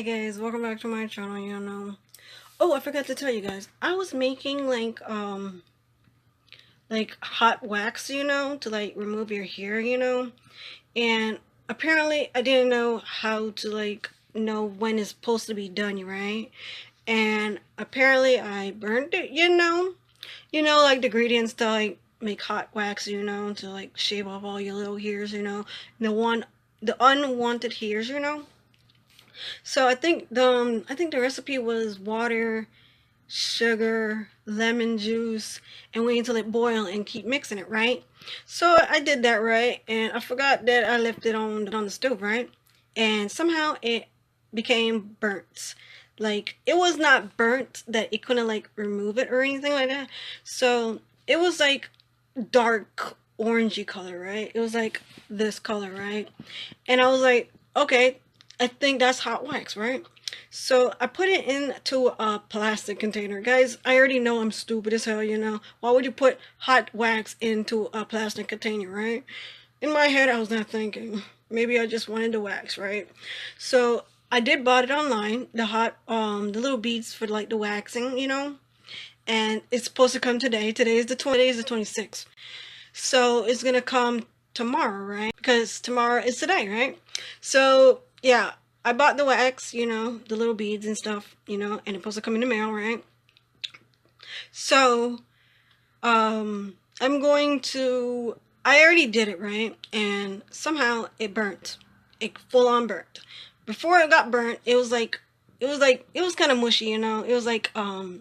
Hey guys, welcome back to my channel, Oh, I forgot to tell you guys. I was making like hot wax, to like remove your hair, And apparently I didn't know how to like know when it's supposed to be done, right? And apparently I burned it, like the ingredients to like make hot wax, to like shave off all your little hairs, the unwanted hairs, So I think the recipe was water, sugar, lemon juice, and wait until it boil and keep mixing it, right? So I did that, right, and I forgot that I left it on the stove, right? And somehow it became burnt. Like it was not burnt that it couldn't like remove it or anything like that. So it was like dark orangey color, right? It was like this color, right? And I was like, okay, I think that's hot wax, right? So I put it into a plastic container. Guys, I already know I'm stupid as hell, Why would you put hot wax into a plastic container, right? In my head, I was not thinking. Maybe I just wanted the wax, right? So I did bought it online, the little beads for like the waxing, And it's supposed to come today. Today is the 26th. So it's gonna come tomorrow, right? Because tomorrow is today, right? So yeah, I bought the wax, the little beads and stuff, and it's supposed to come in the mail, right? So I'm going to. I already did it, right? And somehow it burnt. It full on burnt. Before it got burnt, it was kind of mushy, It was like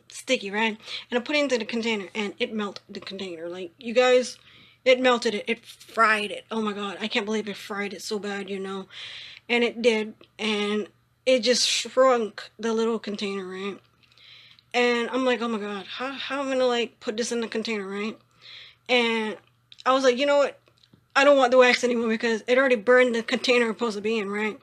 sticky, right? And I put it into the container and it melted the container. Like you guys, it melted it. It fried it. Oh my god, I can't believe it fried it so bad, And it did, and it just shrunk the little container, right? And I'm like, oh my god, how am I gonna like put this in the container, right? And I was like, you know what? I don't want the wax anymore because it already burned the container it's supposed to be in, right?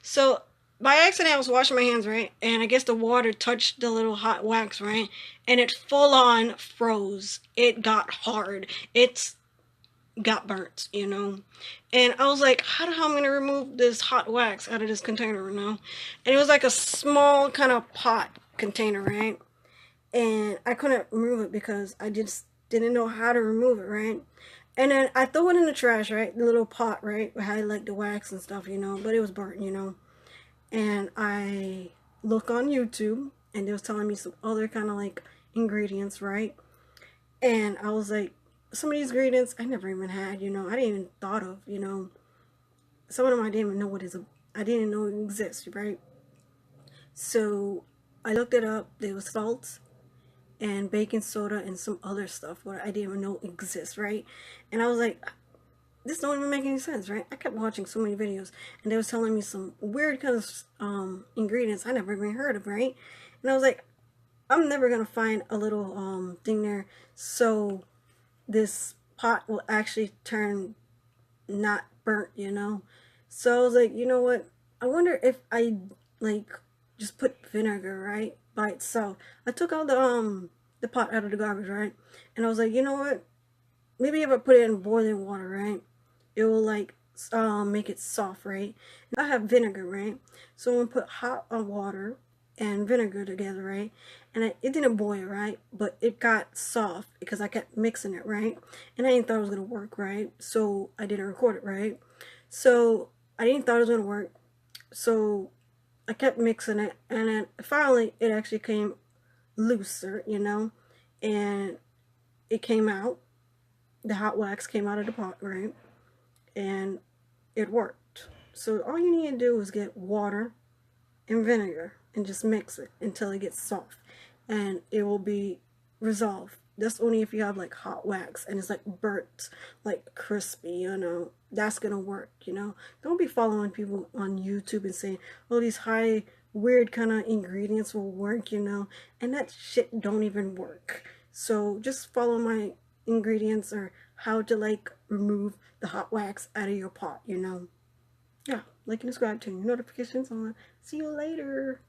So by accident, I was washing my hands, right? And I guess the water touched the little hot wax, right? And it full on froze. It got hard. It's got burnt, And I was like, how the hell am I going to remove this hot wax out of this container, And it was like a small kind of pot container, right? And I couldn't remove it because I just didn't know how to remove it, right? And then I threw it in the trash, right? The little pot, right? Where I had like the wax and stuff, but it was burnt, And I look on YouTube and they was telling me some other kind of like ingredients, right? And I was like, some of these ingredients I never even had, I didn't even thought of, Some of them I didn't even know I didn't know it exists, right? So I looked it up. There was salt and baking soda and some other stuff what I didn't even know exists, right? And I was like, this don't even make any sense, right? I kept watching so many videos and they was telling me some weird kind of ingredients I never even heard of, right? And I was like, I'm never gonna find a little thing there so this pot will actually turn not burnt, So I was like, you know what? I wonder if I like just put vinegar, right, by itself. I took out the pot out of the garbage, right? And I was like, you know what? Maybe if I put it in boiling water, right, it will like make it soft, right? And I have vinegar, right? So I'm gonna put hot water and vinegar together, right? And it didn't boil, right? But it got soft because I kept mixing it, right? And I didn't thought it was gonna work, right? So I didn't record it, right? So I didn't thought it was gonna work. So I kept mixing it, and then finally it actually came looser, and it came out. The hot wax came out of the pot, right? And it worked. So all you need to do is get water and vinegar and just mix it until it gets soft, and it will be resolved. That's only if you have like hot wax and it's like burnt, like crispy, that's gonna work, Don't be following people on YouTube and saying, oh, these high weird kind of ingredients will work, and that shit don't even work. So just follow my ingredients or how to like remove the hot wax out of your pot, Yeah, like and subscribe to your notifications on. See you later.